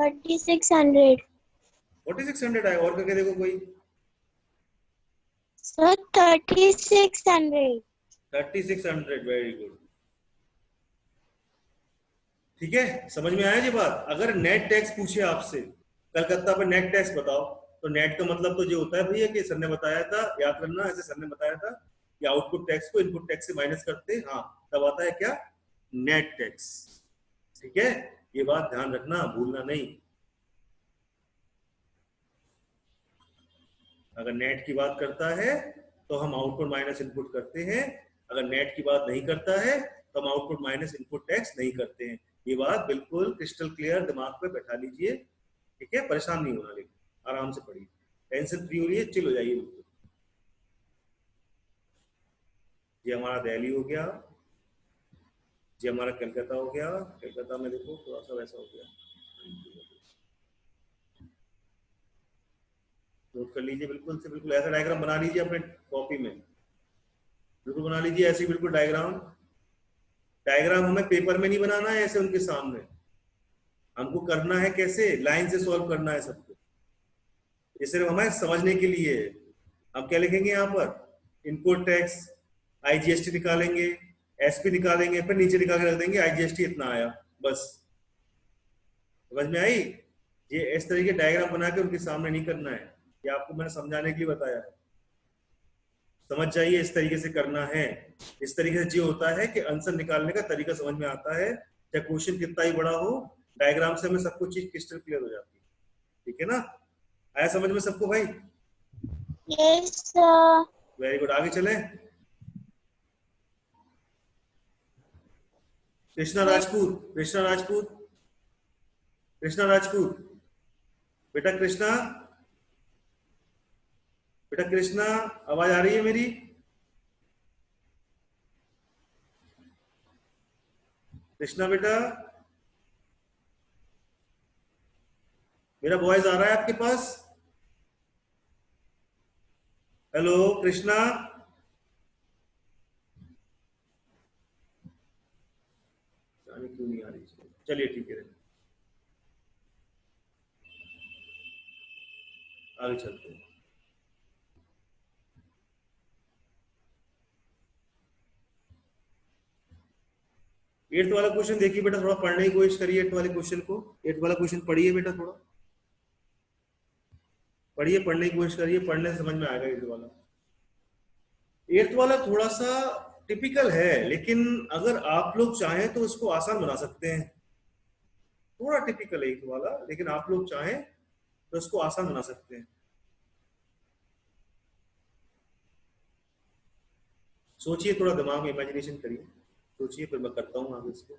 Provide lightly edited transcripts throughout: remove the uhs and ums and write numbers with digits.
3600 4600 आएगा। और करके देखो कोई। Sir 3600 3600, very good. ठीक है, समझ में आया ये बात। अगर नेट टैक्स पूछे आपसे कलकत्ता पे नेट टैक्स बताओ, तो नेट का मतलब तो ये होता है भैया कि सर ने बताया था, याद करना, ऐसे सर ने बताया था कि आउटपुट टैक्स को इनपुट टैक्स से माइनस करते, हाँ तब आता है क्या, नेट टैक्स। ठीक है, ये बात ध्यान रखना, भूलना नहीं। अगर नेट की बात करता है तो हम आउटपुट माइनस इनपुट करते हैं, अगर नेट की बात नहीं करता है तो हम आउटपुट माइनस इनपुट टैक्स नहीं करते हैं। ये बात बिल्कुल क्रिस्टल क्लियर दिमाग पे बैठा लीजिए। ठीक है, परेशान नहीं होना, लेकिन आराम से पढ़िए, टेंशन फ्री हो रही है, चिल हो जाइए बिल्कुल। ये हमारा दिल्ली हो गया, ये हमारा कलकत्ता हो गया। कलकत्ता में देखो थोड़ा सा वैसा हो गया, नोट कर लीजिए बिल्कुल से बिल्कुल। ऐसा डायग्राम बना लीजिए अपने कॉपी में, बिल्कुल बना लीजिए ऐसे बिल्कुल डायग्राम। डायग्राम हमें पेपर में नहीं बनाना है ऐसे उनके सामने, हमको करना है कैसे, लाइन से सॉल्व करना है सबको। ये सिर्फ हमें समझने के लिए है। हम क्या लिखेंगे यहाँ पर, इनपुट टैक्स, आईजीएसटी निकालेंगे, एसपी निकालेंगे, फिर नीचे निकाल के रख देंगे आईजीएसटी इतना आया, बस। समझ में आई। ये इस तरीके डायग्राम बना के उनके सामने नहीं करना है, ये आपको मैंने समझाने के लिए बताया है। समझ जाइए, इस तरीके से करना है। इस तरीके से जो होता है कि आंसर निकालने का तरीका समझ में आता है, चाहे क्वेश्चन कितना ही बड़ा हो, डायग्राम से हमें सब कुछ चीज क्रिस्टल क्लियर हो जाती है। ठीक है ना, आया समझ में सबको भाई? Yes sir. वेरी गुड, आगे चले। कृष्णा राजपूत, कृष्णा राजपूत, कृष्णा राजपूत, बेटा कृष्णा, बेटा कृष्णा, आवाज आ रही है मेरी? कृष्णा बेटा, मेरा वॉइस आ रहा है आपके पास? हेलो कृष्णा, क्यों नहीं आ रही? चलिए ठीक है, आगे चलते हैं। एट्थ वाला क्वेश्चन देखिए बेटा, थोड़ा पढ़ने की कोशिश करिए एट्थ वाले क्वेश्चन को। एट्थ वाला क्वेश्चन पढ़िए बेटा, थोड़ा पढ़िए, पढ़ने की कोशिश करिए, पढ़ने से समझ में आएगा एट्थ वाला। एट्थ वाला थोड़ा सा टिपिकल है, लेकिन अगर आप लोग चाहें तो इसको आसान बना सकते हैं। थोड़ा टिपिकल है एट्थ वाला, लेकिन आप लोग चाहें तो इसको आसान बना सकते हैं। सोचिए, थोड़ा दिमाग में इमेजिनेशन करिए, सोचिए, फिर मैं करता हूँ आगे इसको।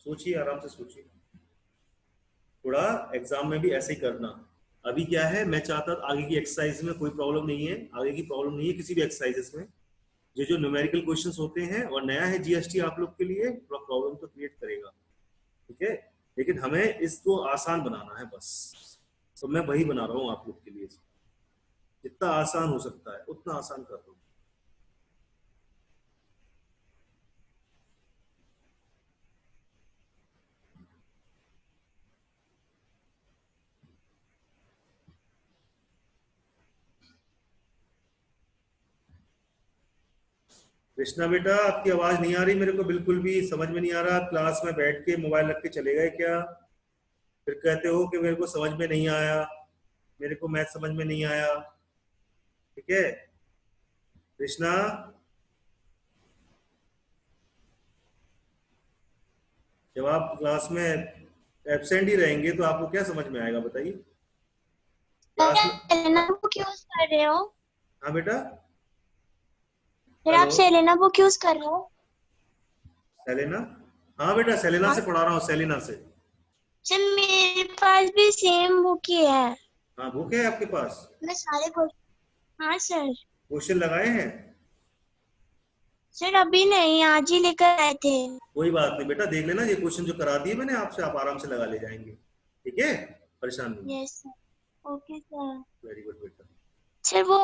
सोचिए, आराम से सोचिए, थोड़ा एग्जाम में भी ऐसे ही करना। अभी क्या है, मैं चाहता आगे की एक्सरसाइज में कोई प्रॉब्लम नहीं है, आगे की प्रॉब्लम नहीं है किसी भी एक्सरसाइजेस में। ये जो न्यूमेरिकल क्वेश्चंस होते हैं और नया है जीएसटी आप लोग के लिए, थोड़ा प्रॉब्लम तो क्रिएट करेगा। ठीक है, लेकिन हमें इसको आसान बनाना है बस, तो मैं वही बना रहा हूँ आप लोग के लिए। जितना आसान हो सकता है उतना आसान कर रहा हूँ। कृष्णा बेटा, आपकी आवाज नहीं आ रही मेरे को, बिल्कुल भी समझ में नहीं आ रहा। क्लास में बैठ के मोबाइल रख के चले गए क्या? फिर कहते हो कि मेरे को समझ में नहीं आया, मेरे को मैथ समझ में नहीं आया। ठीक है कृष्णा, जब आप क्लास में एब्सेंट ही रहेंगे तो आपको क्या समझ में आएगा बताइए क्लास में? सेलेना बुक यूज कर रहे हो? हाँ बेटा। फिर आप हेलो सेलेना बुक यूज कर रहे हो? सेलेना, हाँ बेटा सेलेना हाँ से पढ़ा रहा हूँ, सेलेना से। सर, मेरे पास भी सेम बुक ही है। हाँ बुक है आपके पास? मैं सारे क्वेश्चन, हाँ सर। क्वेश्चन लगाए हैं? सर अभी नहीं, आज ही लेकर आए थे। कोई बात नहीं बेटा, देख लेना, ये क्वेश्चन जो करा दिए मैंने आपसे, आप आराम से लगा ले जाएंगे। ठीक है, परेशान नहीं। Yes sir. Okay sir. Very good बेटा। सर वो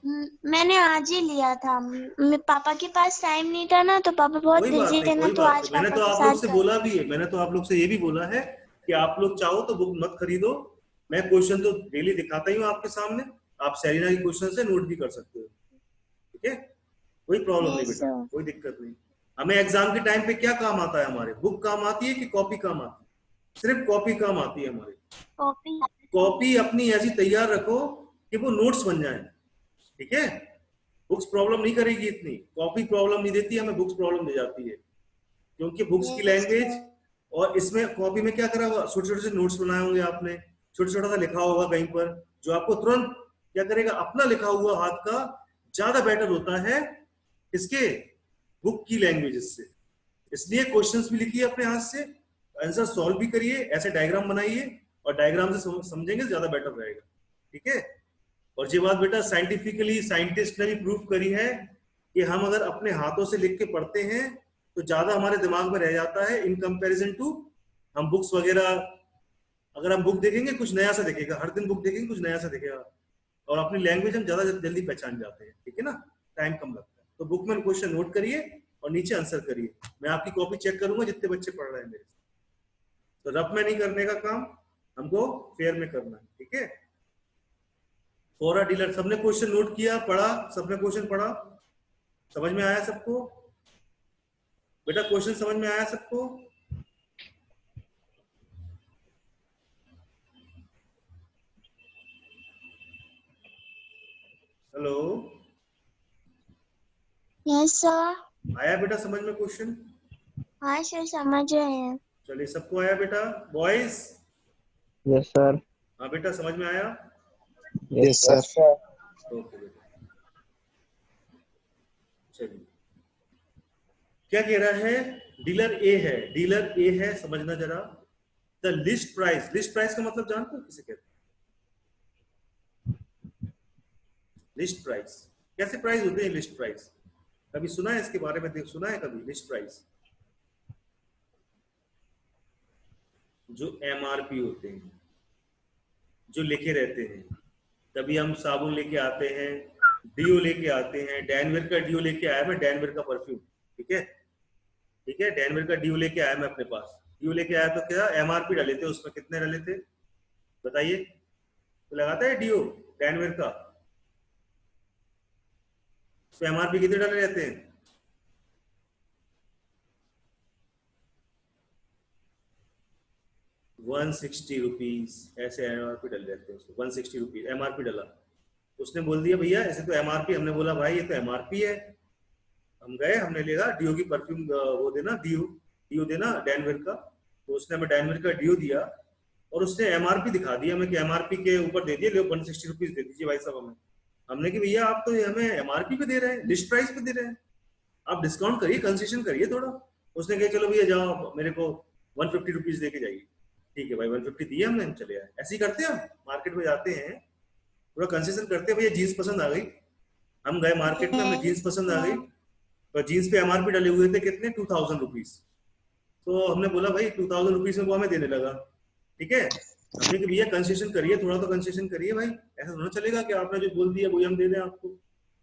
मैंने आज ही लिया था। मेरे पापा के पास टाइम नहीं था ना, तो पापा बहुत कोई बात बिजी नहीं, थे ना, कोई तो बात आज नहीं, मैंने पापा तो के आप लोग साथ से कर। बोला भी है, मैंने तो आप लोग से ये भी बोला है कि आप लोग चाहो तो बुक मत खरीदो। मैं क्वेश्चन तो डेली दिखाता ही हूँ आपके सामने, आप सेरिना के क्वेश्चन से नोट भी कर सकते हो। ठीक है, कोई प्रॉब्लम नहीं यस बेटा, सर। कोई दिक्कत नहीं। हमें एग्जाम के टाइम पे क्या काम आता है, हमारे बुक काम आती है कि कॉपी काम आती है? सिर्फ कॉपी काम आती है हमारी। कॉपी। कॉपी अपनी ऐसी तैयार रखो कि वो नोट्स बन जाए। ठीक है, बुक्स प्रॉब्लम नहीं करेगी इतनी, कॉपी प्रॉब्लम नहीं देती हमें, बुक्स प्रॉब्लम दे जाती है, क्योंकि बुक्स की यस लैंग्वेज। सर। और इसमें कॉपी में क्या करा हुआ, छोटे छोटे से नोट्स बनाए होंगे आपने, छोटा छोटा सा लिखा होगा कहीं पर, जो आपको तुरंत क्या करेगा, अपना लिखा हुआ हाथ का ज्यादा बेटर होता है इसके बुक की लैंग्वेज से। इसलिए क्वेश्चंस भी लिखिए अपने हाथ से, आंसर सॉल्व भी करिए, ऐसे डायग्राम बनाइए, और डायग्राम से समझेंगे ज्यादा बेटर रहेगा। ठीक है, और ये बात बेटा साइंटिफिकली साइंटिस्ट ने भी प्रूव करी है कि हम अगर अपने हाथों से लिख के पढ़ते हैं तो ज्यादा हमारे दिमाग में रह जाता है इन कंपैरिजन टू हम बुक्स वगैरह। अगर हम बुक देखेंगे कुछ नया सा दिखेगा, हर दिन बुक देखेंगे कुछ नया सा दिखेगा, और अपनी लैंग्वेज हम ज्यादा जल्दी पहचान जाते हैं। ठीक है ना, टाइम कम लगता है। तो बुक में क्वेश्चन नोट करिए और नीचे आंसर करिए। मैं आपकी कॉपी चेक करूंगा जितने बच्चे पढ़ रहे हैं मेरे से। तो रफ में नहीं करने का काम, हमको फेयर में करना है। ठीक है, फॉर अ डीलर, सबने क्वेश्चन नोट किया, पढ़ा, सबने क्वेश्चन पढ़ा, समझ में आया सबको? बेटा क्वेश्चन समझ में आया सबको? Hello, yes sir. आया बेटा समझ में क्वेश्चन? हाँ सर, समझ रहे हैं। चलिए, सबको आया बेटा? बॉयज? Yes sir. हाँ बेटा, समझ में आया? Yes sir. ओके बेटा, चलिए क्या कह रहा है, डीलर ए है, डीलर ए है, समझना जरा। The list price, list price का मतलब जानते हो किसे कहते हैं? लिस्ट प्राइस, कैसे प्राइस होते हैं लिस्ट प्राइस? कभी सुना है इसके बारे में, सुना है कभी लिस्ट प्राइस? जो एमआरपी होते हैं, जो लिखे रहते हैं। कभी हम साबुन लेके आते हैं, डीओ लेके आते हैं, डैनविर का डीओ लेके आया मैं, डैनविर का परफ्यूम। ठीक है, ठीक है, डैनविर का डीओ लेके आया मैं अपने पास। डीओ लेके आया तो क्या एमआरपी डाले थे उसमें, कितने डाले थे बताइए? तो लगाता है डीओ डैनविर का, तो एमआरपी कितने डाले रहते हैं? 160 रुपीज, ऐसे एमआरपी डल रहते हैं उसको, 160 रुपीज एमआरपी डला। उसने बोल दिया भैया ऐसे तो एमआरपी, हमने बोला भाई ये तो एमआरपी है। हम गए, हमने लिया डीओ की परफ्यूम, वो देना डीओ, डीओ देना डैनविर का। तो उसने हमें डैनविर का डीओ दिया, और उसने एमआरपी दिखा दिया हमें कि एमआरपी के ऊपर दे दिया, 160 रुपीज दे दीजिए भाई साहब हमें। हमने कि भैया आप तो ये हमें एमआरपी पे दे रहे हैं, लिस्ट प्राइस पे दे रहे हैं, आप डिस्काउंट करिए, कंसेशन करिए थोड़ा। उसने कहा चलो भैया जाओ मेरे को 150 रुपीज दे के जाइए। ठीक है भाई, 150 दिए हमने, हम चले आए। ऐसे ही करते हैं, हम मार्केट में जाते हैं, थोड़ा कंसेशन करते हैं। भैया जीन्स पसंद आ गई, हम गए मार्केट में, हमें जीन्स पसंद आ गई, तो जीन्स पे एमआरपी डले हुए थे कितने, 2000 रुपीज। तो हमने बोला भाई 2000 रुपीज में वो हमें देने लगा। ठीक है, हमने कि भैया कंसेशन करिए, थोड़ा तो कंसेशन करिए भाई, ऐसा थोड़ा चलेगा कि आपने जो बोल दिया वही हम दे दें आपको।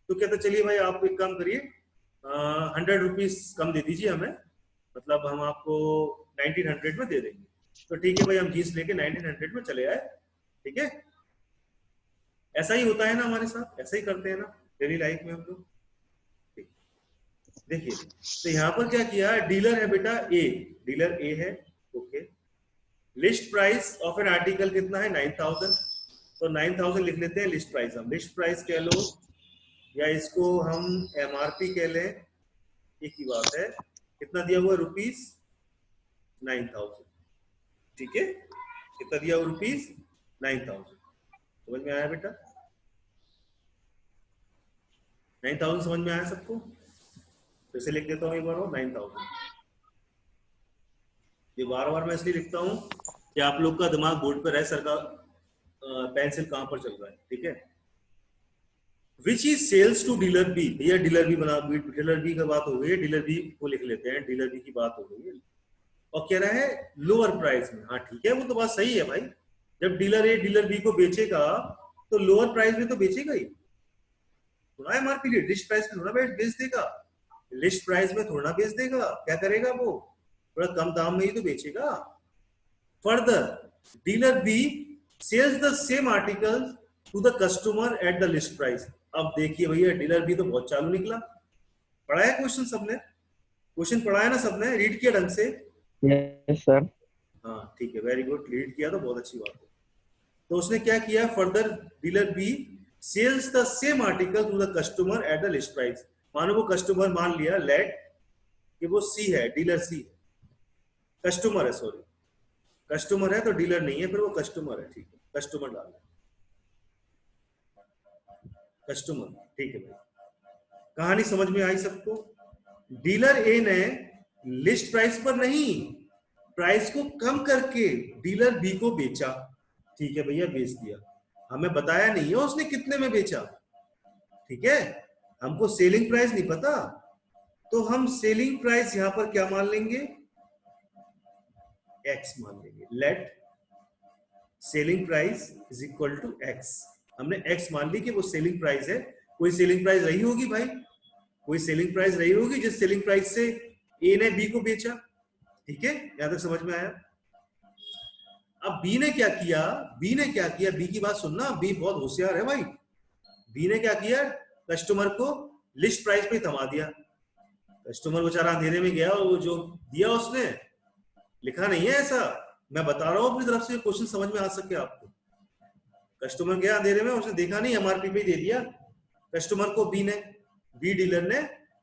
तो कहते चलिए भाई आप एक काम करिए, 100 रुपीज कम दे दीजिए हमें, मतलब हम आपको 1900 में दे देंगे। तो ठीक है भाई, हम जीन्स लेके 1900 में चले आए। ठीक है, ऐसा ही होता है ना हमारे साथ, ऐसा ही करते हैं ना डेली लाइफ में हम लोग। देखिए, तो यहाँ पर क्या किया, डीलर है बेटा ए, डीलर ए है। Okay, list price of an article कितना है, 9000। तो 9000 लिख लेते हैं लिस्ट प्राइस, हम लिस्ट प्राइस कह लो या इसको हम एमआरपी कह लें, एक ही बात है। कितना दिया हुआ, ₹9000। ठीक है, कितना दिया हुआ, ₹9000। समझ में आया बेटा? 9000 समझ में आया सबको? तो इसे लिख देता हूँ एक बार और, 9000। ये बार बार मैं इसलिए लिखता हूँ कि आप लोग का दिमाग बोर्ड पर रहे, सर का पेंसिल कहाँ पर चल रहा है। ठीक है, which is sells to dealer B, भैया डीलर बी बना, डीलर बी की बात हो गई है, डीलर बी को लिख लेते हैं, डीलर बी की बात हो गई है। और कह रहा है लोअर प्राइस में। हाँ ठीक है, वो तो बात सही है भाई, जब डीलर ए डीलर बी को बेचेगा तो लोअर प्राइस में तो बेचेगा ही, थोड़ा एमआरपी रेट लिस्ट प्राइस में थोड़ा बेच देगा, लिस्ट प्राइस में थोड़ा बेच देगा, क्या करेगा वो, थोड़ा कम दाम में ही तो बेचेगा। Further dealer B sells the same article to the customer at the list price. अब देखिए भैया डीलर बी तो बहुत चालू निकला, पढ़ा है क्वेश्चन सबने, क्वेश्चन पढ़ा है ना सबने, रीड किया ढंग से? Yes sir. हाँ ठीक है, वेरी गुड, रीड किया तो बहुत अच्छी बात है। तो उसने क्या किया, further dealer B sells the same article to the customer at the list price. मानो वो कस्टमर मान लिया लेट कि वो सी है, डीलर सी है, कस्टमर है, सॉरी कस्टमर है तो डीलर नहीं है, फिर वो कस्टमर है, ठीक है, कस्टमर डाल कस्टमर, ठीक है भाई, कहानी समझ में आई सबको? डीलर ए ने लिस्ट प्राइस पर नहीं, प्राइस को कम करके डीलर बी को बेचा, ठीक है भैया, बेच दिया, हमें बताया नहीं है उसने कितने में बेचा, ठीक है, हमको सेलिंग प्राइस नहीं पता, तो हम सेलिंग प्राइस यहां पर क्या मान लेंगे, एक्स मान लेंगे, let selling price is equal to x. हमने एक्स मान ली कि वो सेलिंग प्राइस है, कोई सेलिंग प्राइस रही होगी भाई, कोई सेलिंग प्राइस रही होगी जिस सेलिंग प्राइस से ए ने बी को बेचा, ठीक है, यहां तक समझ में आया? अब बी ने क्या किया, बी ने क्या किया, बी की बात सुनना, बी बहुत होशियार है भाई, बी ने क्या किया, कस्टमर को लिस्ट प्राइस पे थमा दिया, कस्टमर बेचारा अंधेरे में गया और वो जो दिया उसने लिखा नहीं है ऐसा, मैं बता रहा हूं अपनी तरफ से, क्वेश्चन समझ में आ सके आपको, कस्टमर गया अंधेरे में, उसने देखा नहीं, एमआरपी पे दे दिया कस्टमर को, बी ने, बी डीलर ने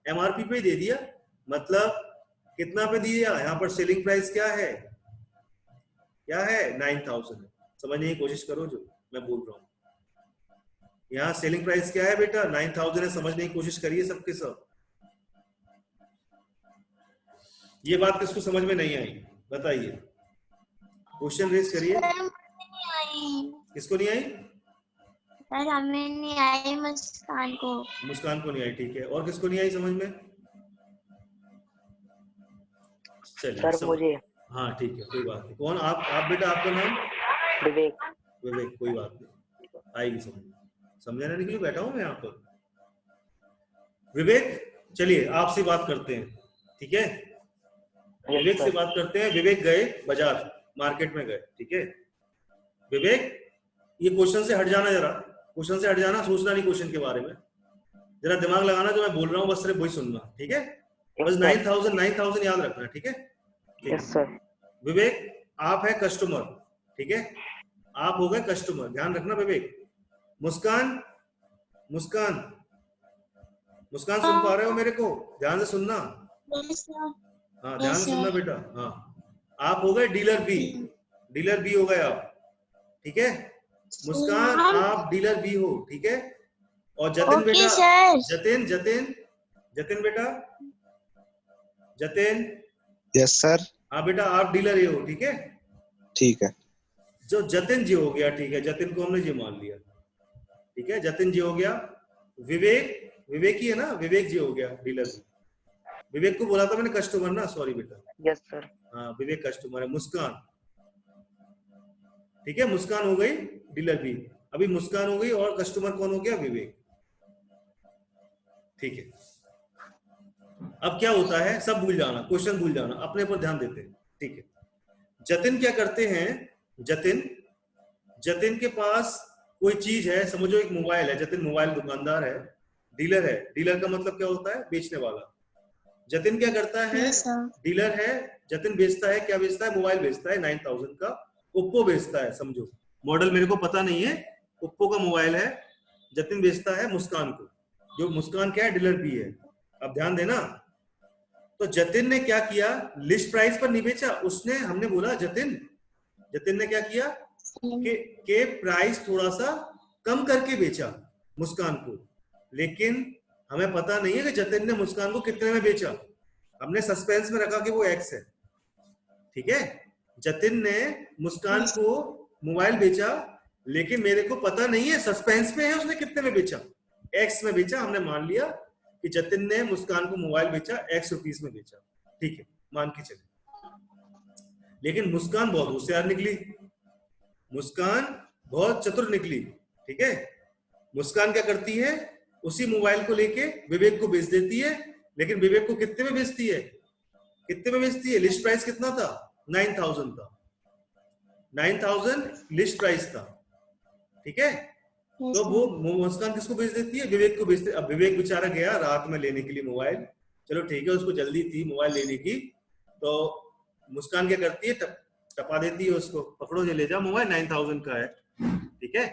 एमआरपी पे दे दिया, मतलब कितना पे दिया, यहाँ पर सेलिंग प्राइस क्या है, क्या है, 9000 है, समझने की कोशिश करो जो मैं बोल रहा हूँ, यहाँ सेलिंग प्राइस क्या है बेटा, 9000 है, समझने की कोशिश करिए सबके सब। ये बात किसको समझ में नहीं आई बताइए, क्वेश्चन रेज करिए। किसको नहीं आई? सर हमें नहीं आई, मुस्कान को। मुस्कान को नहीं आई, ठीक है, और किसको नहीं आई समझ में? चलिए सर मुझे। हाँ ठीक है, कोई बात नहीं, कौन आप बेटा, आपका नाम? विवेक। विवेक, कोई बात नहीं, आएगी समझ, समझाने के लिए बैठा हूं मैं यहाँ पर। विवेक चलिए आपसे बात करते हैं, ठीक है, विवेक से बात करते हैं। विवेक गए बाजार, मार्केट में गए, ठीक है, विवेक ये क्वेश्चन से हट जाना, जरा क्वेश्चन से हट जाना, सोचना नहीं क्वेश्चन के बारे में, जरा दिमाग लगाना, जो मैं बोल रहा हूँ बस सिर्फ वही सुनना, ठीक है, बस 9000 याद रखना, ठीक है? Yes sir. विवेक आप है कस्टमर, ठीक है, आप हो गए कस्टमर, ध्यान रखना विवेक। मुस्कान, मुस्कान, मुस्कान सुन पा रहे हो मेरे को? ध्यान से सुनना, हाँ ध्यान से सुनना बेटा, हाँ, आप हो गए डीलर बी, डीलर बी हो गए आप, ठीक है, मुस्कान आप डीलर बी हो, ठीक है, और जतिन बेटा, जतिन जतिन जतिन बेटा, जतिन, यस सर। हाँ बेटा आप डीलर ए हो, ठीक है, ठीक है, जो जतिन जी हो गया, ठीक है, जतिन को हमने जी मान लिया, ठीक है, जतिन जी हो गया, विवेक, विवेक ही है ना, विवेक जी हो गया डीलर, विवेक को बोला था मैंने कस्टमर ना, सॉरी बेटा, यस सर। हाँ विवेक कस्टमर है। मुस्कान, ठीक है, मुस्कान हो गई डीलर बी, अभी मुस्कान हो गई, और कस्टमर कौन हो गया, विवेक, ठीक है। अब क्या होता है, सब भूल जाना, क्वेश्चन भूल जाना, अपने पर ध्यान देते हैं, ठीक है। जतिन क्या करते हैं, जतिन, जतिन के पास कोई चीज है, समझो एक मोबाइल है, जतिन मोबाइल दुकानदार है, डीलर है, डीलर का मतलब क्या होता है, बेचने वाला। जतिन क्या करता है, डीलर है, जतिन बेचता है, क्या बेचता है, मोबाइल बेचता है 9000 का, ओप्पो बेचता है, समझो मॉडल मेरे को पता नहीं है, ओप्पो का मोबाइल है, जतिन बेचता है मुस्कान को, जो मुस्कान क्या है, डीलर बी है। अब ध्यान देना, तो जतिन ने क्या किया, लिस्ट प्राइस पर नहीं बेचा उसने, हमने बोला जतिन, जतिन ने क्या किया कि प्राइस थोड़ा सा कम करके बेचा मुस्कान को, लेकिन हमें पता नहीं है कि जतिन ने मुस्कान को कितने में बेचा, हमने सस्पेंस में रखा कि वो एक्स है, ठीक है। जतिन ने मुस्कान को मोबाइल बेचा, लेकिन मेरे को पता नहीं है, सस्पेंस में है उसने कितने में बेचा, एक्स में बेचा, हमने मान लिया कि जतिन ने मुस्कान को मोबाइल बेचा ₹X में बेचा, ठीक है, मान के चले। लेकिन मुस्कान बहुत होशियार निकली, मुस्कान बहुत चतुर निकली, ठीक है। मुस्कान क्या करती है, उसी मोबाइल को लेके विवेक को बेच देती है, लेकिन विवेक को कितने में बेचती है, कितने में बेचती है? लिस्ट प्राइस कितना था? 9,000 था, 9,000 लिस्ट प्राइस था, ठीक है। Yes, तो sir. वो मुस्कान किसको बेच देती है? विवेक को बेचती है। अब विवेक बेचारा गया रात में लेने के लिए मोबाइल, चलो ठीक है, उसको जल्दी थी मोबाइल लेने की, तो मुस्कान क्या करती है, टपा देती है उसको, पकड़ो ये ले जाओ मोबाइल, 9,000 का है, ठीक है।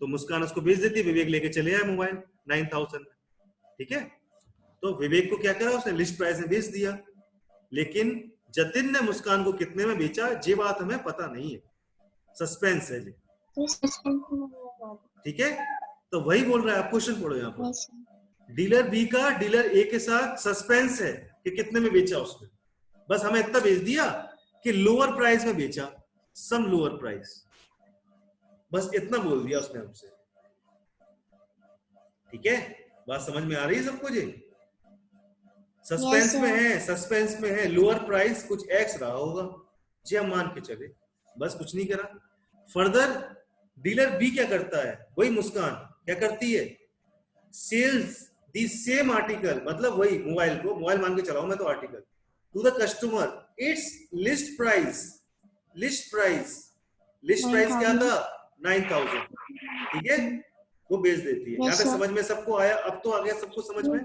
तो मुस्कान उसको बेच देती है, विवेक लेके चले आए मोबाइल 9,000 में, ठीक है। तो विवेक को क्या करा, उसने लिस्ट प्राइस में बेच दिया, लेकिन जतिन ने मुस्कान को कितने में बेचा, ये बात हमें पता नहीं है, सस्पेंस है जी, Yes, sir. ठीक है। तो वही बोल रहा है, आप क्वेश्चन पढ़ो यहाँ पर। Yes, sir. डीलर बी का डीलर ए के साथ सस्पेंस है कि कितने में बेचा उसने, बस हमें इतना बेच दिया कि लोअर प्राइस में बेचा, सम लोअर प्राइस, बस इतना बोल दिया उसने हमसे, ठीक है। बात समझ में आ रही है सबको जी? Suspense Yes, sir. में है, सस्पेंस में है, लोअर प्राइस कुछ एक्स रहा होगा जी, हम मान के चले, बस कुछ नहीं करा। फर्दर डीलर बी क्या करता है, वही मुस्कान क्या करती है, सेल्स दी सेम आर्टिकल, मतलब वही मोबाइल को, मोबाइल मान के चलाऊं मैं तो article, to the customer it's list price, list price, list price क्या था, 9,000, ठीक है, वो बेच देती है। Yes, यहाँ तक sir. समझ में सबको आया? अब तो आ गया सबको समझ में,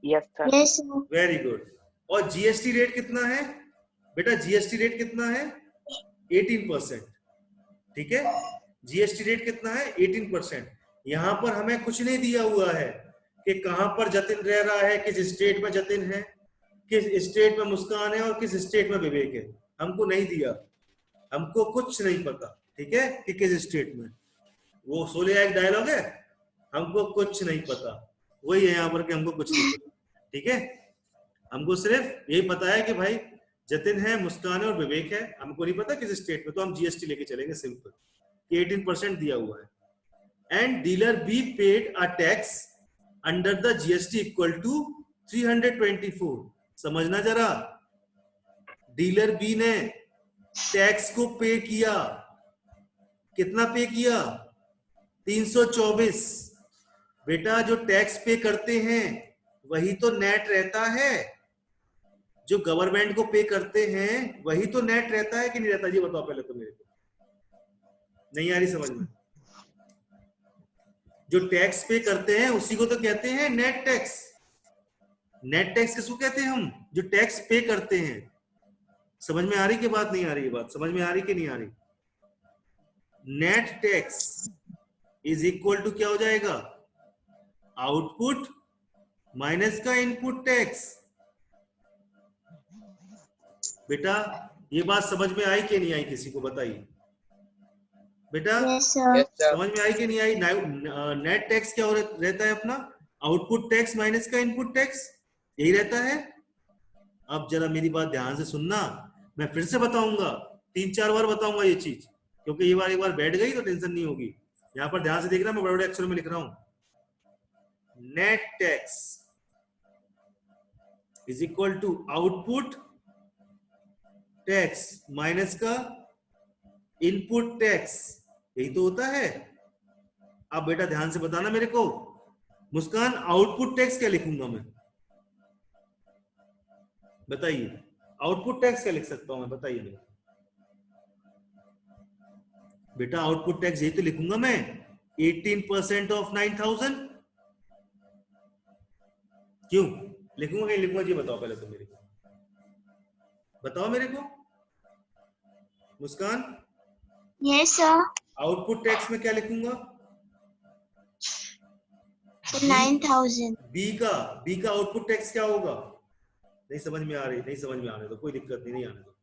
Yes, sir. Yes, sir. Very good. और जीएसटी रेट कितना है बेटा, जीएसटी रेट कितना है, 18%, ठीक है। जीएसटी रेट कितना है, 18%। यहां पर हमें कुछ नहीं दिया हुआ है कि कहां पर जतिन रह रहा है, किस स्टेट में जतिन है, किस स्टेट में मुस्कान है और किस स्टेट में विवेक है, हमको नहीं दिया, हमको कुछ नहीं पता, ठीक है, कि किस स्टेट में। वो सोले एक डायलॉग है, हमको कुछ नहीं पता, वही है यहाँ पर कि हमको कुछ नहीं पता, ठीक है। हमको सिर्फ यही पता है कि भाई जतिन है, मुस्कान है और विवेक है, हमको नहीं पता किस स्टेट में, तो हम जीएसटी लेके चलेंगे सिंपल, कि 18% दिया हुआ है। And dealer B paid a tax under the GST equal to 324। समझना जरा, डीलर बी ने टैक्स को पे किया, कितना पे किया, 324। बेटा जो टैक्स पे करते हैं वही तो नेट रहता है, जो गवर्नमेंट को पे करते हैं वही तो नेट रहता है कि नहीं रहता, जी बताओ पहले तो मेरे को, नहीं आ रही समझ में? जो टैक्स पे करते हैं उसी को तो कहते हैं नेट टैक्स। नेट टैक्स किसको कहते हैं हम, जो टैक्स पे करते हैं। समझ में आ रही कि बात नहीं आ रही? बात समझ में आ रही कि नहीं आ रही? Net tax is equal to क्या हो जाएगा, आउटपुट माइनस का इनपुट टैक्स। बेटा ये बात समझ में आई कि नहीं आई, किसी को बताइए बेटा। Yes, sir. समझ में आई कि नहीं आई? नेट टैक्स क्या रहता है अपना, आउटपुट टैक्स माइनस का इनपुट टैक्स, यही रहता है। अब जरा मेरी बात ध्यान से सुनना, मैं फिर से बताऊंगा, 3-4 बार बताऊंगा ये चीज, क्योंकि ये बार एक बार बैठ गई तो टेंशन नहीं होगी। यहाँ पर ध्यान से देखना, मैं बड़े बड़े अक्षरों में लिख रहा हूं। Net tax is equal to output tax minus का इनपुट टैक्स, यही तो होता है। अब बेटा ध्यान से बताना मेरे को, मुस्कान आउटपुट टैक्स क्या लिखूंगा मैं, बताइए आउटपुट टैक्स क्या लिख सकता हूं मैं, बताइए मेरे बेटा। आउटपुट टैक्स यही तो लिखूंगा मैं, 18% ऑफ 9,000। क्यों लिखूंगा, कहीं लिखूंगा जी बताओ पहले तो मेरे को, बताओ मेरे को मुस्कान। Yes, sir. आउटपुट टैक्स में क्या लिखूंगा, 9,000. बी का आउटपुट टैक्स क्या होगा, नहीं समझ में आ रही, नहीं समझ में आने दो, कोई दिक्कत नहीं, नहीं आने दो।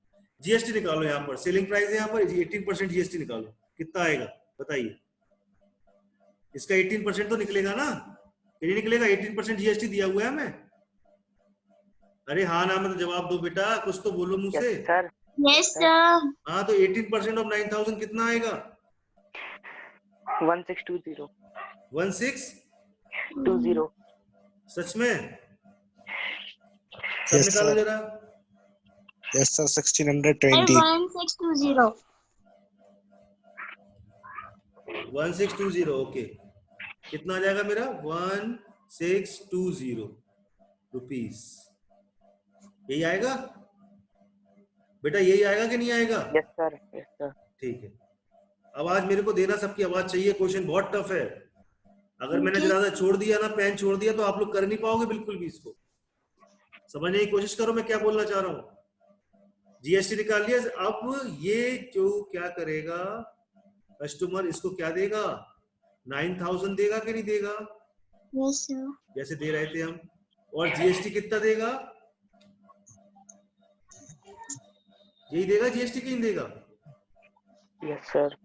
जीएसटी निकालो, यहाँ पर सेलिंग प्राइस है, यहाँ पर 18% जीएसटी निकालो, कितना आएगा बताइए। इसका 18% तो निकलेगा ना, नहीं निकलेगा? 18% जीएसटी दिया हुआ है हमें। अरे हाँ ना मतलब जवाब दो बेटा, कुछ तो बोलो मुंह से। Yes, sir. Yes, sir. हाँ तो 18% ऑफ 9,000 कितना आएगा, 1620. 1620। 20. सच में? सब Yes, निकालो sir. जरा। Yes, sir. 1620. 1620. 1620 ओके। कितना आ जाएगा मेरा 1620 रुपीस। यही आएगा बेटा, यही आएगा कि नहीं आएगा? Yes sir, yes sir. ठीक है, आवाज मेरे को देना, सबकी आवाज चाहिए। क्वेश्चन बहुत टफ है, अगर मैंने Okay. ज्यादा छोड़ दिया ना, पेन छोड़ दिया, तो आप लोग कर नहीं पाओगे बिल्कुल भी। इसको समझने की कोशिश करो मैं क्या बोलना चाह रहा हूँ। जीएसटी निकाल लिया। अब ये जो क्या करेगा कस्टमर, इसको क्या देगा? 9000 देगा कि नहीं देगा? Yes, sir. जैसे दे रहे थे हम। और जीएसटी कितना देगा? यही देगा जीएसटी कि नहीं देगा? Yes sir.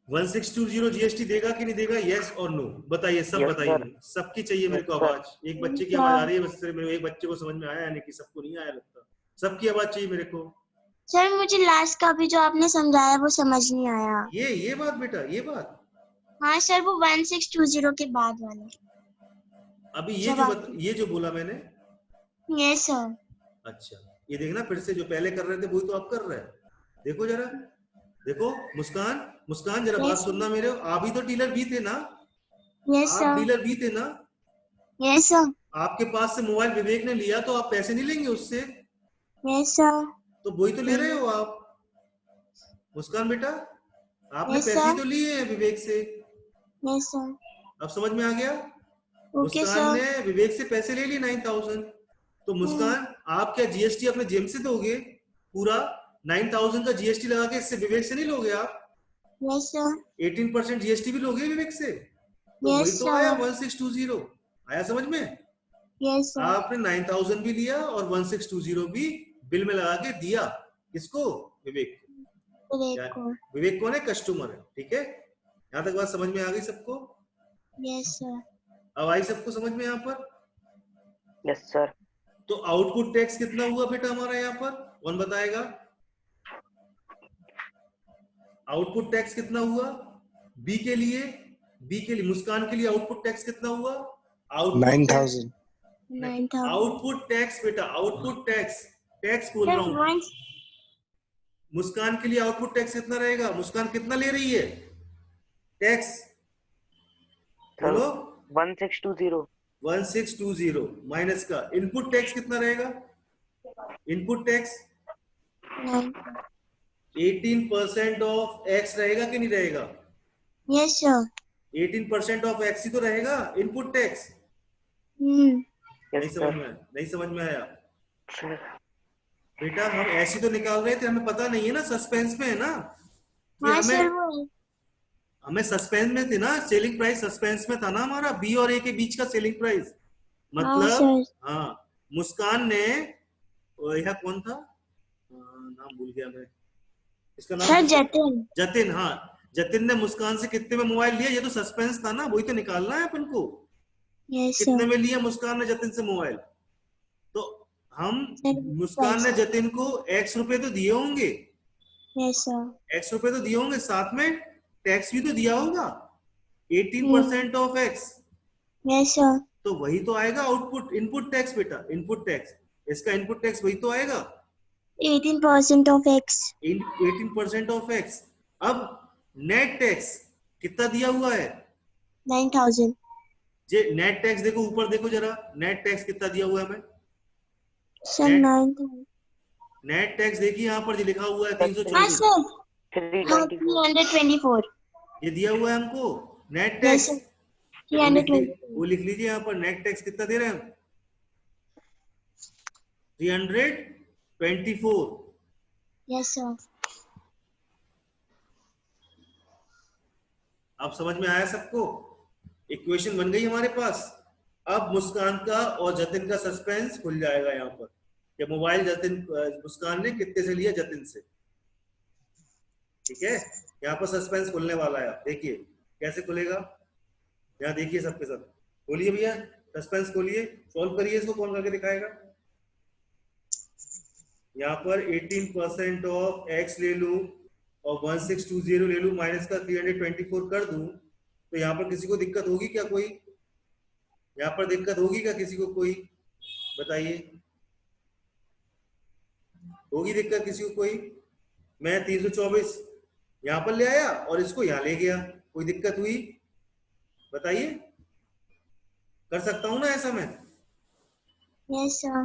1620 जीएसटी देगा कि नहीं देगा? यस और नो बताइए, सब Yes, बताइए। sir. सबकी चाहिए मेरे को Yes, sir. आवाज। एक बच्चे की आवाज आ रही है बस, मेरे एक बच्चे को समझ में आया, यानी कि सबको नहीं आया लगता। सबकी आवाज चाहिए मेरे को। सर मुझे लास्ट का भी जो आपने समझाया वो समझ नहीं आया। ये बात बेटा, ये बात। हाँ सर, वो 1620 के बाद वाला। अभी ये जो बोला मैंने। Yes sir. अच्छा, ये देखना फिर से, जो पहले कर रहे थे वही तो आप कर रहे हैं। देखो जरा, देखो मुस्कान, मुस्कान जरा बात सुनना मेरे। आप ही तो डीलर भी थे ना? यस आप सर। डीलर भी थे ना? Yes sir. आपके पास से मोबाइल विवेक ने लिया, तो आप पैसे नहीं लेंगे उससे? Yes sir. तो वही तो ले रहे हो आप मुस्कान बेटा। आपने Yes, पैसे ही sir. तो लिए हैं विवेक से। Yes sir. अब समझ में आ गया? ओके मुस्कान सर। ने विवेक से पैसे ले लिए 9000। तो मुस्कान, आप क्या जीएसटी अपने जेब से दोगे? पूरा 9000 का जीएसटी लगा के इससे विवेक से नहीं लोगे आप? Yes sir. 18% जीएसटी भी लोगे विवेक से। तो Yes, वही तो आया sir. 1620। आया समझ में? Yes sir. आपने 9000 भी लिया और 1620 भी बिल में लगा के दिया। किसको? विवेक को। विवेक को। विवेक कौन है? कस्टमर है। ठीक है, यहाँ तक बात समझ में आ गई सबको? Yes sir. अब आई सबको समझ में यहाँ पर? Yes sir. तो आउटपुट टैक्स कितना हुआ बेटा हमारा यहाँ पर? कौन बताएगा? आउटपुट टैक्स कितना हुआ बी के लिए? बी के लिए, मुस्कान के लिए आउटपुट टैक्स कितना हुआ? आउटपुट 9000 9000। आउटपुट टैक्स बेटा, आउटपुट टैक्स, टैक्स बोल रहा हूँ। मुस्कान के लिए आउटपुट टैक्स कितना रहेगा? मुस्कान कितना ले रही है टैक्स? बोलो। 1620। 1620 माइनस का इनपुट टैक्स कितना रहेगा? इनपुट टैक्स 18% ऑफ एक्स रहेगा कि नहीं रहेगा? Yes sir. 18% ऑफ एक्स ही तो रहेगा इनपुट टैक्स। नहीं समझ में आया? नहीं समझ में आया बेटा? हम ऐसी तो निकाल रहे थे, हमें पता नहीं है ना, सस्पेंस में है ना कि हाँ सर। हमें सस्पेंस में थे ना, सेलिंग प्राइस सस्पेंस में था ना हमारा, बी और ए के बीच का सेलिंग प्राइस। मतलब हाँ, मुस्कान ने, यह कौन था, नाम भूल गया मैं इसका नाम। सर जतिन। जतिन, हाँ जतिन ने मुस्कान से कितने में मोबाइल लिया? ये तो सस्पेंस था ना, वही तो निकालना है अपन को। यस कितने सर। में लिया मुस्कान ने जतिन से मोबाइल? तो हम मुस्कान ने जतिन को x रुपए तो दिए होंगे। Yes sir. x रुपए तो दिए होंगे, साथ में टैक्स भी तो दिया होगा 18% ऑफ x। Yes sir. तो वही तो आएगा आउटपुट, इनपुट टैक्स बेटा, इनपुट टैक्स। इसका इनपुट टैक्स वही तो आएगा 18% ऑफ x। 18% of x। अब नेट टैक्स कितना दिया हुआ है? 9000। जे नेट टैक्स देखो, ऊपर देखो जरा, नेट टैक्स कितना दिया हुआ है हमें? सर 9000। नेट टैक्स देखिए यहाँ पर जो लिखा हुआ है हाँ 324। सर। 324। ये दिया हुआ है हमको नेट टैक्स। 324। वो लिख लीजिए यहाँ पर, नेट टैक्स कितना दे रहे हैं हम? 324। Yes sir. अब समझ में आया सबको? इक्वेशन बन गई हमारे पास। अब मुस्कान का और जतिन का सस्पेंस खुल जाएगा यहाँ पर, कि मोबाइल मुस्कान ने कितने से लिया? जतिन से। ठीक है, यहाँ पर सस्पेंस खुलने वाला है। देखिए कैसे खुलेगा, यहाँ देखिए सबके सब। खोलिए भैया, सस्पेंस खोलिए, सॉल्व करिए इसको। कौन करके दिखाएगा? यहाँ पर 18% ऑफ x ले लूं और 1620 ले लूं, माइनस का 324 कर दूं, तो यहाँ पर किसी को दिक्कत होगी क्या? कोई यहाँ पर दिक्कत होगी क्या किसी को? कोई बताइए, होगी दिक्कत किसी को कोई? मैं 324 यहाँ पर ले आया और इसको यहाँ ले गया, कोई दिक्कत हुई बताइए? कर सकता हूँ ना ऐसा मैं? Yes sir.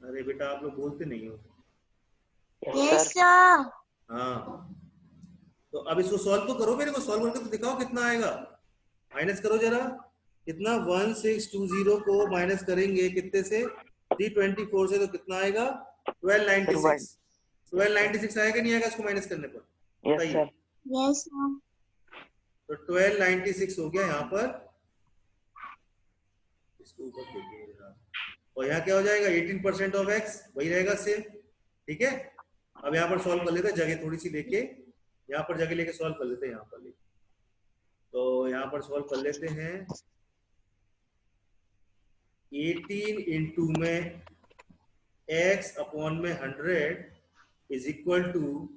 अरे बेटा आप लोग बोलते नहीं हो। Yes yes sir. सर। हाँ तो अब इसको सॉल्व तो करो, मेरे को सॉल्व करके तो दिखाओ कितना आएगा। माइनस करो जरा, कितना 1620 को माइनस करेंगे कितने से? 324 से, तो कितना आएगा? 1296। 1296 आएगा नहीं आएगा इसको माइनस करने पर? यस बताइए। सर। Yes sir. तो 1296 हो गया यहाँ पर, इसको ऊपर देखिए जरा। और यहाँ क्या हो जाएगा? 18% ऑफ एक्स, वही रहेगा सेम। ठीक है, अब यहाँ पर सॉल्व कर लेते हैं, जगह थोड़ी सी लेके यहाँ पर जगह लेके सॉल्व कर लेते हैं। यहाँ पर लेके तो यहाँ पर सॉल्व कर लेते हैं। 18 इंटू में x अपॉन में 100 इज इक्वल टू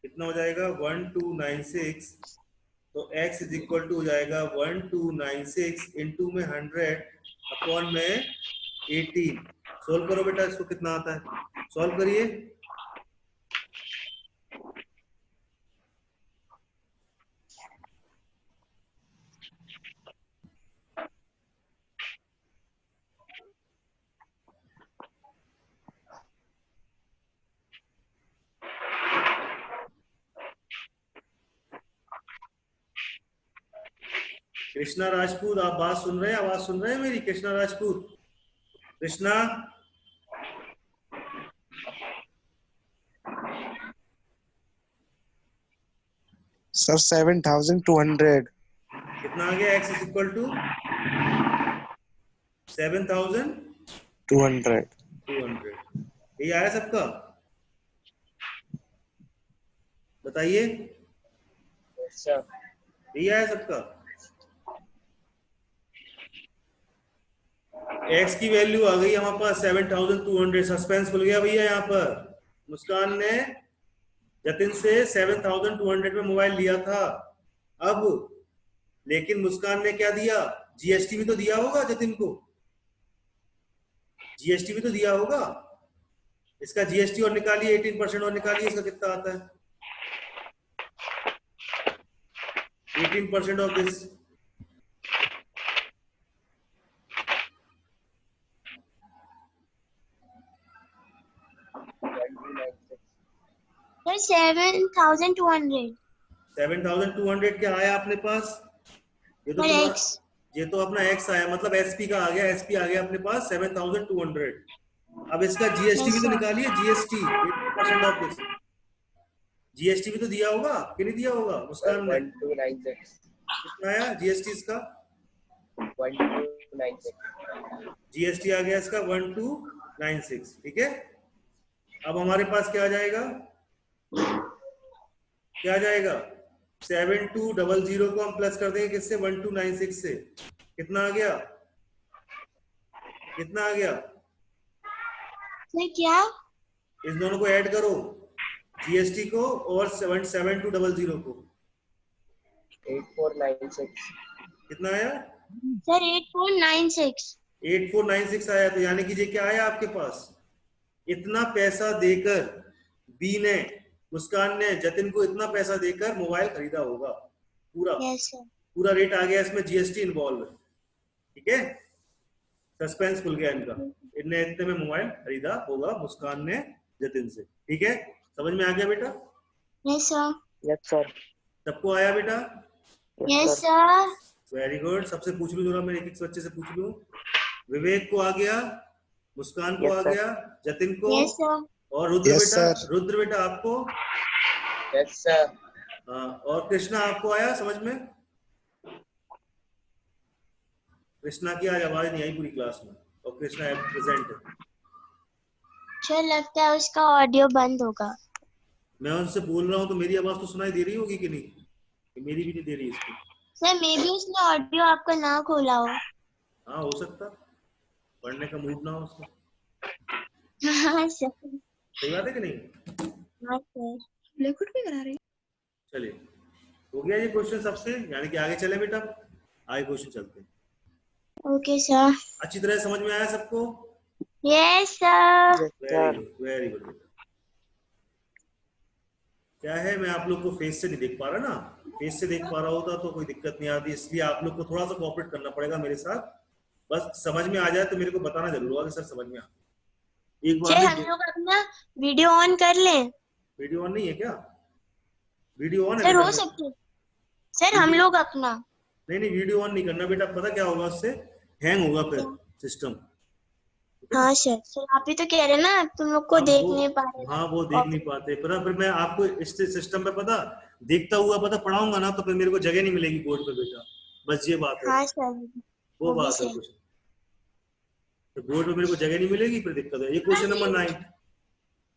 कितना हो जाएगा? 1296। तो x इज इक्वल टू हो जाएगा 1296 इंटू में 100 अपॉन में 18। सोल्व करो बेटा इसको, कितना आता है? सॉल्व करिए। कृष्णा राजपूत, आप बात सुन रहे हैं? आवाज सुन रहे हैं मेरी? कृष्णा राजपूत, कृष्णा। सर 7200। कितना आ गया? x is equal to 7200। 200। यही आया सबका? बताइए, यही आया सबका? x की वैल्यू आ गई हमारे पास 7200। सस्पेंस खुल गया भैया यहाँ पर। मुस्कान ने जतिन से 7200 में मोबाइल लिया था। अब लेकिन मुस्कान ने क्या दिया? जीएसटी भी तो दिया होगा जतिन को, जीएसटी भी तो दिया होगा। इसका जीएसटी और निकालिए, 18% और निकालिए, इसका कितना आता है? 18% ऑफ दिस। सर 7200। 7200 क्या आया अपने पास? ये तो पर तुम्हारा, एक्स। ये तो अपना एक्स आया, मतलब एसपी का आ गया। एसपी आ गया अपने पास 7200। अब इसका जीएसटी यस भी तो सर। निकालिए, जीएसटी 18% ऑफ दिस। जीएसटी भी तो दिया होगा कि नहीं दिया होगा मुस्कान ने? 1296। कितना आया जीएसटी इसका? 1296। जीएसटी आ गया इसका 1296। ठीक है, अब हमारे पास क्या आ जाएगा? क्या आ जाएगा? 7200 को हम प्लस कर देंगे किससे? 1296 से। कितना आ गया? कितना आ गया? सर क्या? इस दोनों को ऐड करो, जीएसटी को और 7200 को। 8496। कितना आया? सर 8496। 8496 आया। तो यानी कि ये क्या आया आपके पास? इतना पैसा देकर बी ने, मुस्कान ने जतिन को इतना पैसा देकर मोबाइल खरीदा होगा पूरा। Yes sir. पूरा रेट आ गया, इसमें जीएसटी इन्वॉल्व है। ठीक है, सस्पेंस खुल गया इनका। इनने इतने में मोबाइल खरीदा होगा मुस्कान ने जतिन से। ठीक है, समझ में आ गया बेटा? Yes sir. Yes sir. सबको आया बेटा? Yes sir. Very good. सबसे पूछ लूं जरा, मैं एक एक बच्चे से पूछ लूं। विवेक को आ गया, मुस्कान को Yes, आ sir. गया, जतिन को, यस सर। और रुद्र Yes, बेटा, sir. रुद्र बेटा आपको, यस सर। हाँ, और कृष्णा आपको आया समझ में? कृष्णा की आज आवाज नहीं आई पूरी क्लास में, और कृष्णा प्रेजेंट है। सर लगता है उसका ऑडियो बंद होगा। मैं उनसे बोल रहा हूँ तो मेरी आवाज तो सुनाई दे रही होगी कि नहीं? कि मेरी भी नहीं दे रही इसको? सर मे बी उसने ऑडियो आपका ना खोला हो। हाँ हो सकता, पढ़ने का मूड ना हो उसको। हाँ सर। सही बात है कि नहीं? हाँ सर। लिक्विड भी करा रही। चलिए, हो गया ये क्वेश्चन सबसे, यानी कि आगे चले बेटा, आगे क्वेश्चन चलते हैं। Okay sir. अच्छी तरह समझ में आया सबको? Yes sir. Very good, very good बेटा। क्या है, मैं आप लोग को फेस से नहीं देख पा रहा ना, फेस से देख पा रहा होता तो कोई दिक्कत नहीं आती, इसलिए आप लोग को थोड़ा सा कोऑपरेट करना पड़ेगा मेरे साथ। बस समझ में आ जाए तो मेरे को बताना जरूर होगा कि सर समझ में आ, एक बार सर में हम लोग अपना वीडियो ऑन कर लें? वीडियो ऑन नहीं है क्या? वीडियो ऑन है सर बेटा? हो सकती है सर हम वीडियो लोग अपना। नहीं नहीं, वीडियो ऑन नहीं करना बेटा, पता क्या होगा, उससे हैंग होगा फिर क्या? सिस्टम। हाँ सर आप ही तो कह रहे ना तुम लोग को अब देख वो, नहीं पा रहे। हाँ वो देख नहीं पाते, पता फिर मैं आपको इस सिस्टम पे पता देखता हुआ पता पढ़ाऊंगा ना, तो फिर मेरे को जगह नहीं मिलेगी बोर्ड पे बेटा, बस ये बात है, हाँ सर वो वो भी बात है सही। कुछ, तो बोर्ड पे मेरे को जगह नहीं मिलेगी, फिर दिक्कत है। ये क्वेश्चन नंबर 9,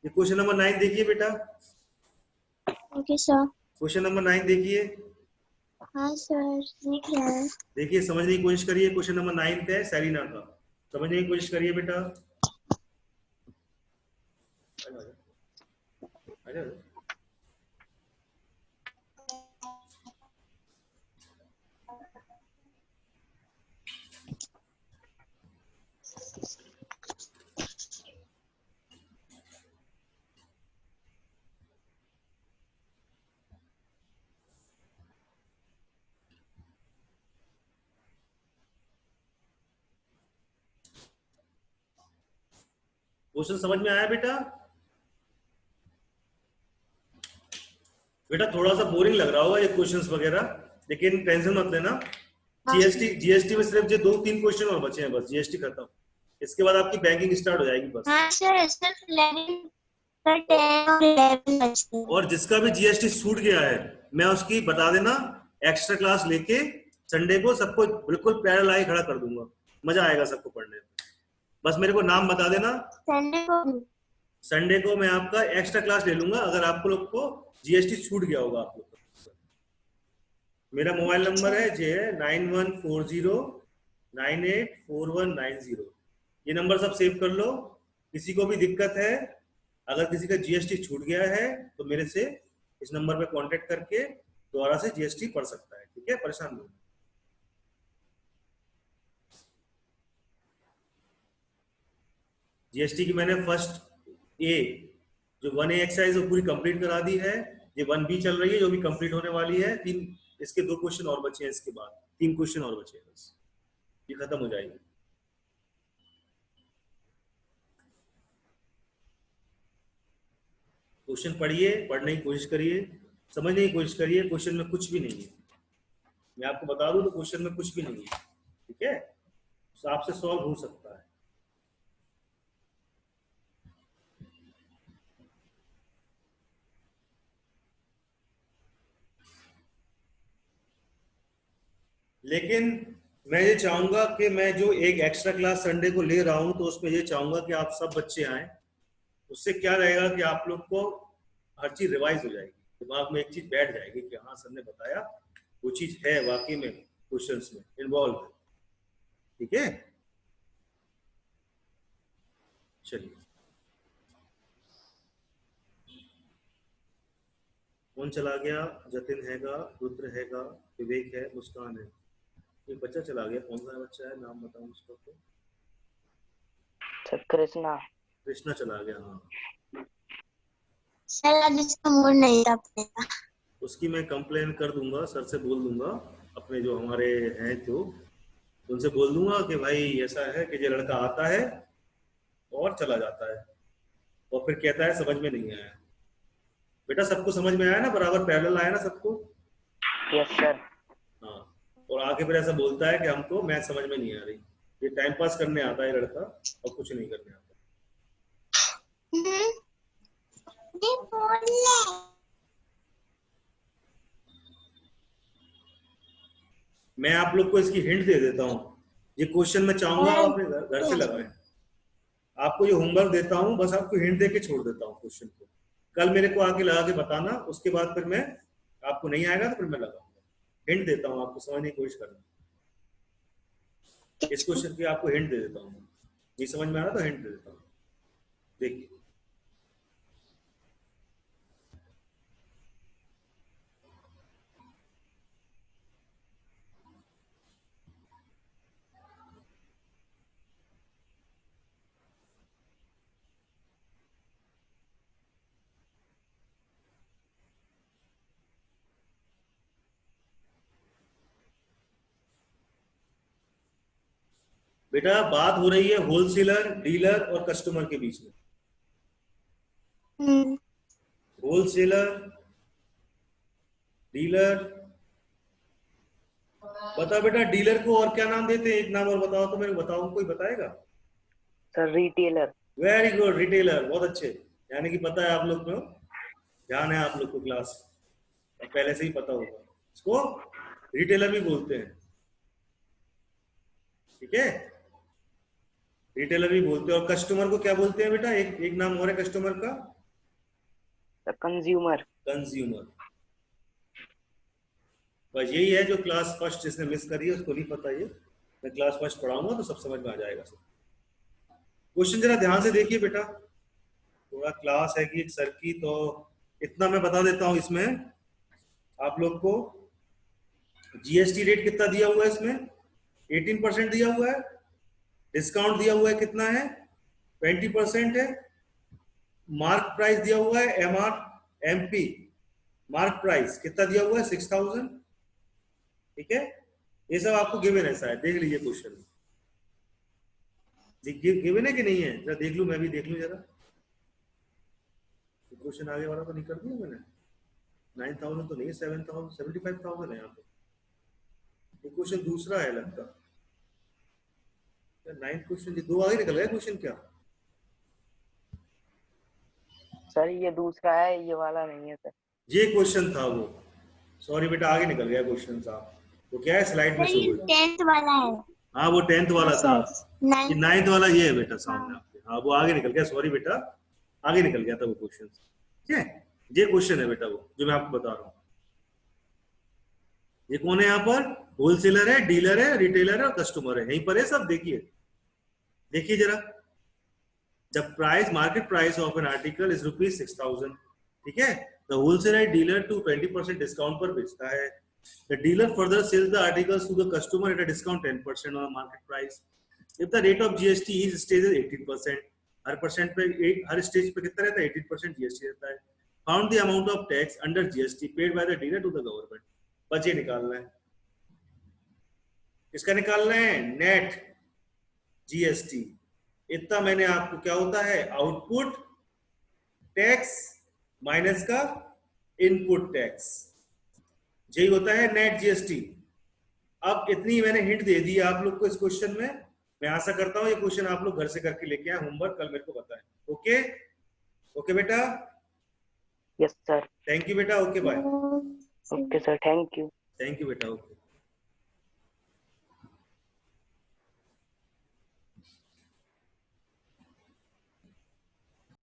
ये क्वेश्चन नंबर 9 देखिए बेटा, ओके सर। क्वेश्चन नंबर 9 देखिए, हाँ सर ठीक है। देखिए समझने की कोशिश करिए, क्वेश्चन नंबर 9 है सेरिना का, समझने की कोशिश करिए बेटा। आजा, आजा। क्वेश्चन समझ में आया बेटा? बेटा थोड़ा सा बोरिंग लग रहा होगा ये क्वेश्चंस वगैरह, लेकिन टेंशन मत लेना। हाँ जीएसटी में सिर्फ जो 2-3 क्वेश्चन और बचे हैं, बस जीएसटी खत्म, इसके बाद आपकी बैंकिंग स्टार्ट हो जाएगी बस। हाँ सर सिर्फ 11 सर 10 और 11 बचते हैं। और जिसका भी जीएसटी छूट गया है, मैं उसकी बता देना, एक्स्ट्रा क्लास लेके संडे को सबको बिल्कुल पैर ला के खड़ा कर दूंगा, मजा आएगा सबको पढ़ने में, बस मेरे को नाम बता देना। संडे को भी। संडे को मैं आपका एक्स्ट्रा क्लास ले लूंगा अगर आपको लोग को जीएसटी छूट गया होगा आप लोग को। मेरा मोबाइल नंबर है जे 9140984190, ये नंबर सब सेव कर लो। किसी को भी दिक्कत है, अगर किसी का जीएसटी छूट गया है तो मेरे से इस नंबर पे कांटेक्ट करके दोबारा से जीएसटी पढ़ सकता है, ठीक है, परेशान नहीं। जीएसटी की मैंने फर्स्ट ए जो 1A एक्सरसाइज वो पूरी कंप्लीट करा दी है, ये 1B चल रही है जो भी कंप्लीट होने वाली है, 3 इसके 2 क्वेश्चन और बचे हैं, इसके बाद 3 क्वेश्चन और बचे हैं, बस ये खत्म हो जाएगी। क्वेश्चन पढ़िए, पढ़ने की कोशिश करिए, समझने की कोशिश करिए, क्वेश्चन में कुछ भी नहीं है, मैं आपको बता दूं तो क्वेश्चन में कुछ भी नहीं है, ठीक है, तो आपसे सॉल्व हो सकता है। लेकिन मैं ये चाहूंगा कि मैं जो एक एक्स्ट्रा क्लास संडे को ले रहा हूं तो उसमें ये चाहूंगा कि आप सब बच्चे आए, उससे क्या रहेगा कि आप लोग को हर चीज रिवाइज हो जाएगी, दिमाग में एक चीज बैठ जाएगी कि हाँ सर ने बताया वो चीज है वाकई में क्वेश्चंस में इन्वॉल्व है, ठीक है। चलिए, कौन चला गया? जतिन हैगा, रुद्र हैगा, विवेक है, मुस्कान है, एक बच्चा चला गया, कौन सा बच्चा है, नाम बताऊं उसका? तो सर कृष्णा। कृष्णा चला गया, हाँ, सर आज इसका मूड नहीं था पढ़ने का। उसकी मैं कंप्लेन कर दूंगा, सर से बोल दूंगा, अपने जो हमारे हैं जो उनसे बोल दूंगा कि भाई ऐसा है कि ये लड़का आता है और चला जाता है और फिर कहता है समझ में नहीं आया। बेटा सबको समझ में आया ना, बराबर पैरेलल आया ना सबको? Yes sir. हाँ, और आगे फिर ऐसा बोलता है कि हमको मैथ समझ में नहीं आ रही, ये टाइम पास करने आता है लड़का और कुछ नहीं करने आता। ये बोल ले। मैं आप लोग को इसकी हिंट दे देता हूँ, ये क्वेश्चन मैं चाहूंगा आप अपने घर से लगाएं, आपको ये होमवर्क देता हूँ, बस आपको हिंट दे के छोड़ देता हूँ क्वेश्चन को, कल मेरे को आके लगा के बताना, उसके बाद फिर मैं आपको नहीं आएगा तो फिर मैं लगाऊंगा, हिंट देता हूँ आपको, समझने की कोशिश करना, इस क्वेश्चन की आपको हिंट दे देता हूँ, नहीं समझ में आ रहा तो हिंट दे देता हूँ, देखिए बेटा बात हो रही है होलसेलर, डीलर और कस्टमर के बीच में। होलसेलर, डीलर, बताओ बेटा डीलर को और क्या नाम देते हैं, एक नाम और बताओ तो, मेरे बताओ, कोई बताएगा? Sir retailer. Very good, retailer, बहुत अच्छे, यानी कि पता है आप लोग को, ध्यान है आप लोग को, क्लास पहले से ही पता होगा, इसको रिटेलर भी बोलते हैं, ठीक है, रिटेलर भी बोलते हैं। और कस्टमर को क्या बोलते हैं बेटा, एक नाम और है कस्टमर का, कंज्यूमर। कंज्यूमर। बस यही है जो क्लास फर्स्ट जिसने मिस करी है उसको नहीं पता, ये मैं क्लास फर्स्ट पढ़ाऊंगा तो सब समझ में आ जाएगा सब। क्वेश्चन जरा ध्यान से देखिए बेटा, थोड़ा क्लास है कि एक सर की, तो इतना मैं बता देता हूं इसमें आप लोग को। जीएसटी रेट कितना दिया हुआ है इसमें, 18% दिया हुआ है। डिस्काउंट दिया हुआ है कितना है, 20% है। मार्क प्राइस दिया हुआ है, एमपी मार्क प्राइस कितना दिया हुआ है, 6000, ठीक है। ये सब आपको गिवन है, शायद देख लीजिए क्वेश्चन गिवन है कि नहीं है, जरा देख लूं, मैं भी देख लूं जरा। क्वेश्चन आगे वाला तो नहीं कर दिया मैंने, 9000 तो नहीं है, 7000, 75,000 है यहाँ पे। क्वेश्चन दूसरा है लगता, 9th क्वेश्चन, दो आगे निकल गया क्वेश्चन क्या? सर ये दूसरा है, ये वाला नहीं है सर। ये क्वेश्चन था वो, सॉरी बेटा, आगे निकल गया क्वेश्चन साहब, वो क्या है स्लाइड में शो हो गया। 10th वाला है। हाँ वो 10th वाला था, ये 9th 9th वाला ये है बेटा सामने आपके। हाँ वो आगे निकल गया, सॉरी बेटा, आगे निकल गया था वो क्वेश्चन, ठीक है। ये क्वेश्चन है बेटा वो जो मैं आपको बता रहा हूँ। ये कौन है यहाँ पर, होलसेलर है, डीलर है, रिटेलर है और कस्टमर है, यहीं पर है सब। देखिए जरा, the price, market price of an article is ₹6000, ठीक है। The wholesaler dealer to 20% discount पर बेचता है। The dealer further sells the articles to the customer at a discount 10% on market price. If the rate of GST is stage 18%, हर percent पे, हर stage पे कितना रहता है, 18% जीएसटी रहता है। Found the amount of tax under GST paid by the dealer to the government. बस ये निकालना है, इसका निकालना है नेट जीएसटी। इतना मैंने आपको, क्या होता है आउटपुट टैक्स माइनस का इनपुट टैक्स, यही होता है नेट जीएसटी। अब इतनी मैंने हिंट दे दी आप लोग को इस क्वेश्चन में। मैं आशा करता हूं ये क्वेश्चन आप लोग घर से करके लेके आए, होमवर्क कल मेरे को बताएं। ओके ओके बेटा, यस सर। थैंक यू बेटा, okay bye. Okay sir, thank you. Thank you बेटा, ओके।